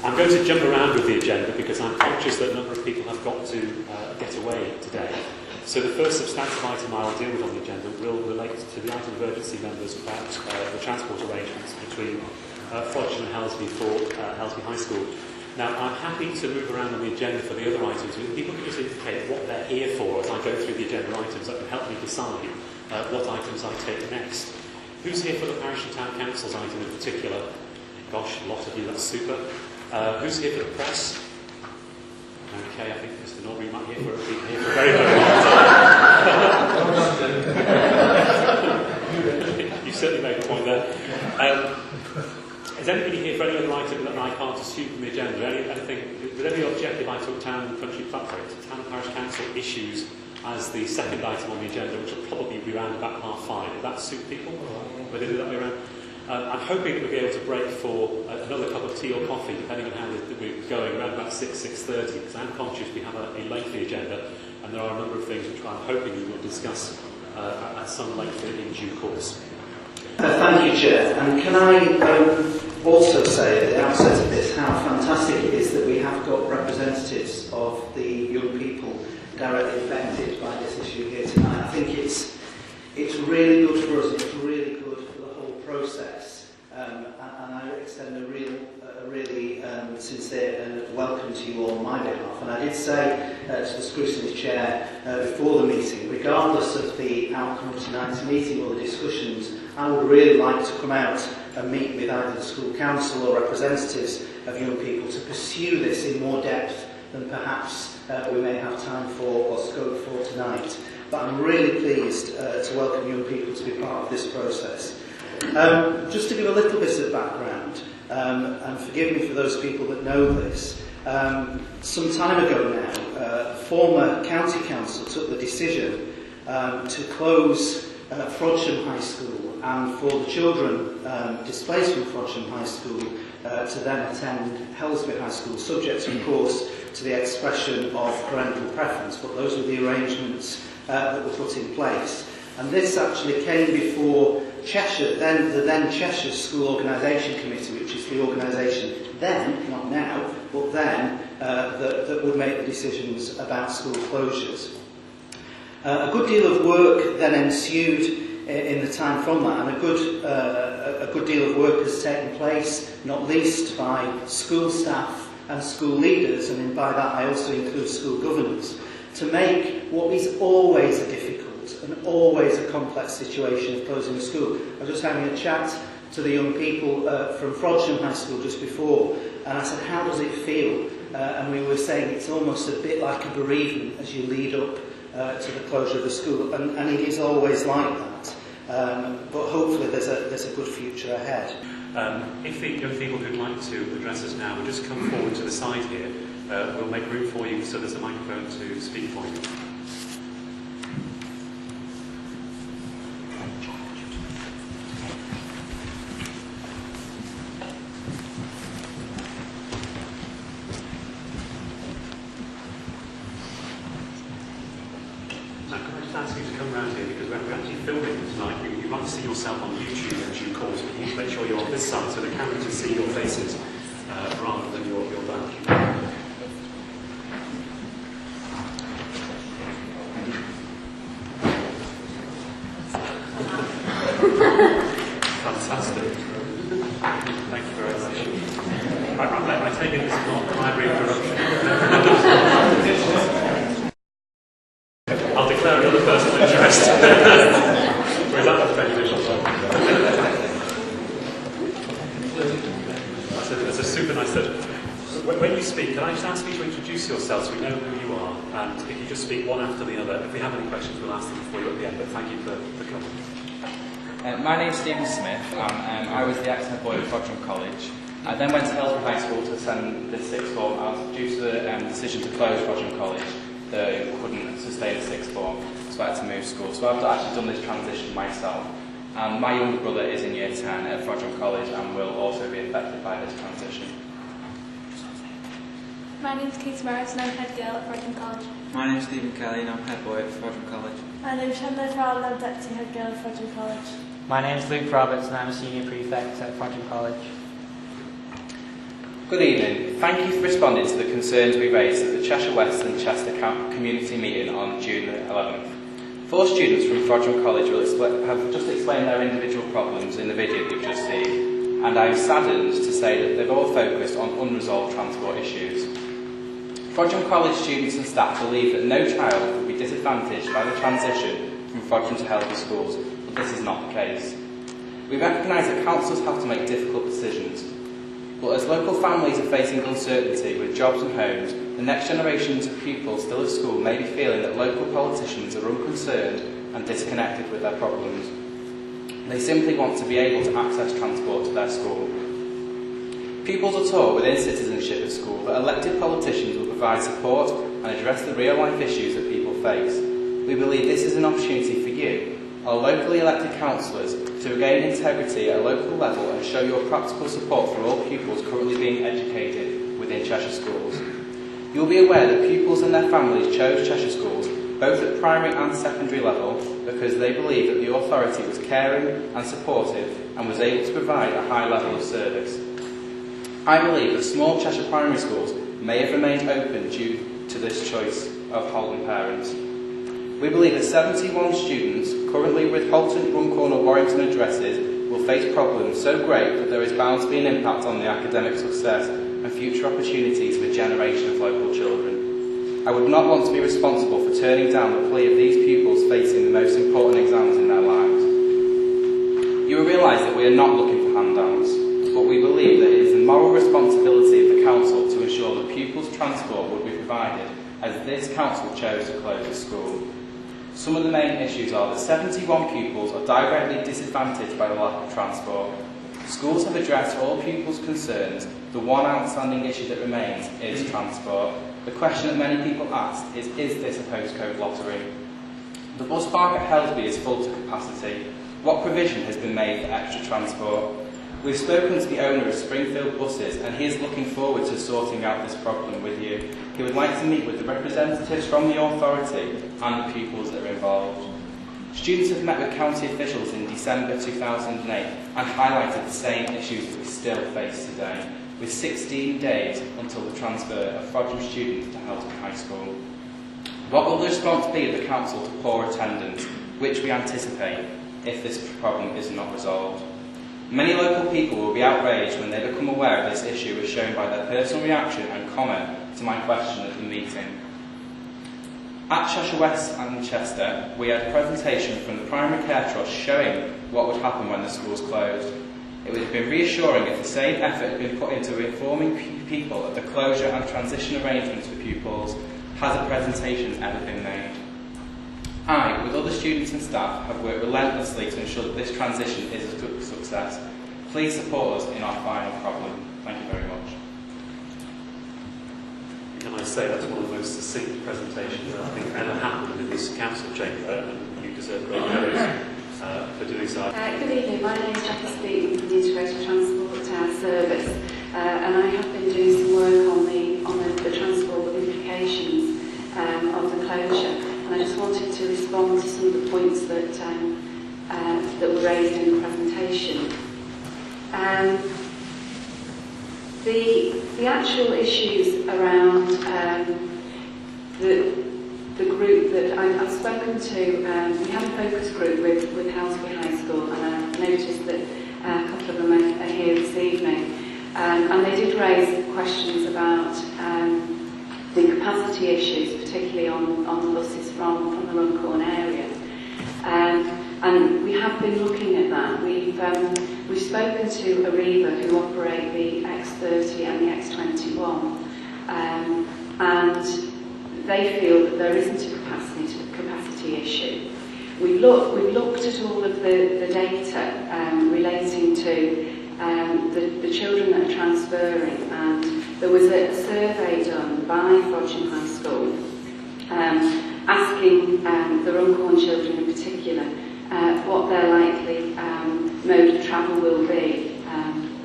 I'm going to jump around with the agenda because I'm conscious that a number of people have got to get away today. So the first substantive item I'll deal with on the agenda will relate to the item of urgency members about the transport arrangements between Frodsham and Helsby for Helsby High School. Now, I'm happy to move around on the agenda for the other items. People can just indicate what they're here for as I go through the agenda items. That can help me decide what items I take next. Who's here for the Parish and Town Council's item in particular? Gosh, a lot of you, that's super. Who's here for the press? Okay, I think Mr. Norbury might be here for a very, very long time. You certainly made a point there. Is anybody here for any other item that I can't assume from the agenda? Would any objective I took Town and Country Town and Parish Council issues as the second item on the agenda, which will probably be around about 5:30? Would that suit people? Would they do that way around? I'm hoping that we'll be able to break for another cup of tea or coffee, depending on how we're going, around about 6:30, because I'm conscious we have a lengthy agenda, and there are a number of things which I'm hoping we will discuss at some length in due course. Thank you, Chair. And can I also say at the outset of this how fantastic it is that we have got representatives of the young people directly affected by this issue here tonight. I think it's really good for us, it's really good for the whole process, and I extend a really sincere welcome to you all on my behalf. And I did say to the Scrutiny Chair before the meeting, regardless of the outcome of tonight's meeting or the discussions, I would really like to come out and meet with either the school council or representatives of young people to pursue this in more depth than perhaps we may have time for or scope for tonight. But I'm really pleased to welcome young people to be part of this process. Just to give a little bit of background, and forgive me for those people that know this, some time ago now, former county council took the decision to close Frodsham High School and for the children displaced from Frodsham High School to then attend Helsby High School, subject of course to the expression of parental preference, but those were the arrangements that were put in place. And this actually came before Cheshire, the then Cheshire School Organisation Committee, which is the organisation then, not now, but then, that would make the decisions about school closures. A good deal of work then ensued in the time from that, and a good deal of work has taken place, not least by school staff and school leaders, and by that I also include school governors, to make what is always a difficult and always a complex situation of closing a school. I was just having a chat to the young people from Frodsham High School just before, and I said, how does it feel? And we were saying it's almost a bit like a bereavement as you lead up to the closure of the school, and it is always like that. But hopefully there's a good future ahead. If the young people who'd like to address us now would just come forward to the side here, we'll make room for you so there's a microphone to speak for you. Ask you to come round here because we're actually filming tonight. You'd like to see yourself on YouTube in due course, but you need to make sure you're on this side so the camera can see your faces rather than your back. Fantastic. Thank you very much. I take it this is not primary interruption. I'll declare another personal interest. Or is that not prejudicial? That's a super nice thing. When you speak, can I just ask you to introduce yourself so we know who you are? And if you just speak one after the other, if we have any questions, we'll ask them for you at the end. But thank you for coming. My name's Stephen Smith. I was the ex-head boy at Frodsham College. I then went to Helsby High School to attend the sixth form. I was due to the decision to close Frodsham College. They couldn't sustain the sixth form, so I had to move school. So I've actually done this transition myself. And my younger brother is in year 10 at Frodsham College and will also be affected by this transition. My name's Katie Morris and I'm head girl at Frodsham College. My name's Stephen Kelly and I'm head boy at Frodsham College. My name's Shannon Farrell and I'm deputy head girl at Frodsham College. My name's Luke Roberts and I'm a senior prefect at Frodsham College. Good evening. Thank you for responding to the concerns we raised at the Cheshire West and Chester community meeting on June 11th. 4 students from Frodsham College have just explained their individual problems in the video you've just seen, and I am saddened to say that they've all focused on unresolved transport issues. Frodsham College students and staff believe that no child will be disadvantaged by the transition from Frodsham to Helby schools, but this is not the case. We recognise that councils have to make difficult decisions, but as local families are facing uncertainty with jobs and homes, the next generations of pupils still at school may be feeling that local politicians are unconcerned and disconnected with their problems. They simply want to be able to access transport to their school. Pupils are taught within citizenship at school that elected politicians will provide support and address the real-life issues that people face. We believe this is an opportunity for you, our locally elected councillors, to regain integrity at a local level and show your practical support for all pupils currently being educated within Cheshire schools. You will be aware that pupils and their families chose Cheshire schools, both at primary and secondary level, because they believed that the authority was caring and supportive and was able to provide a high level of service. I believe that small Cheshire primary schools may have remained open due to this choice of Holden parents. We believe that 71 students currently with Holton, Runcorn or Warrington addresses will face problems so great that there is bound to be an impact on the academic success and future opportunities of a generation of local children. I would not want to be responsible for turning down the plea of these pupils facing the most important exams in their lives. You will realise that we are not looking for handouts, but we believe that it is the moral responsibility of the council to ensure that pupils' transport would be provided, as this council chose to close the school. Some of the main issues are that 71 pupils are directly disadvantaged by the lack of transport. Schools have addressed all pupils' concerns. The one outstanding issue that remains is transport. The question that many people ask is this a postcode lottery? The bus park at Helsby is full to capacity. What provision has been made for extra transport? We've spoken to the owner of Springfield Buses and he is looking forward to sorting out this problem with you. He would like to meet with the representatives from the authority and the pupils that are involved. Students have met with county officials in December 2008 and highlighted the same issues that we still face today, with 16 days until the transfer of Frodsham students to Helsby High School. What will the response be of the council to poor attendance, which we anticipate if this problem is not resolved? Many local people will be outraged when they become aware of this issue, as shown by their personal reaction and comment to my question at the meeting. At Cheshire West and Chester, we had a presentation from the Primary Care Trust showing what would happen when the schools closed. It would have been reassuring if the same effort had been put into informing people of the closure and transition arrangements for pupils. Has a presentation ever been made? I, with other students and staff, have worked relentlessly to ensure that this transition is a good success. Please support us in our final problem. Thank you very much. Can I say that's one of the most succinct presentations that I think ever happened in this council chamber, and you deserve great praise for doing so. Good evening, my name is Jackie Speak from the Integrated Transport Service, and I have been doing some work on the transport implications of the closure. And I just wanted to respond to some of the points that that were raised in the presentation. The actual issues around the group that I've spoken to, we had a focus group with Helsby High School, and I noticed that a couple of them are here this evening, and they did raise questions about the capacity issues, particularly on the buses from the Runcorn area. And we have been looking at that. We've spoken to Arriva, who operate the X30 and the X21, and they feel that there isn't a capacity issue. We've looked at all of the data relating to the children that are transferring, and there was a survey done by Frodsham High School asking the Runcorn children in particular what their likely mode of travel will be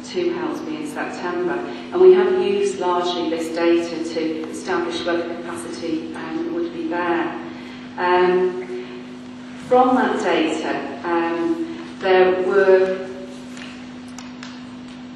to Helsby in September. And we have used largely this data to establish whether capacity would be there. From that data, there were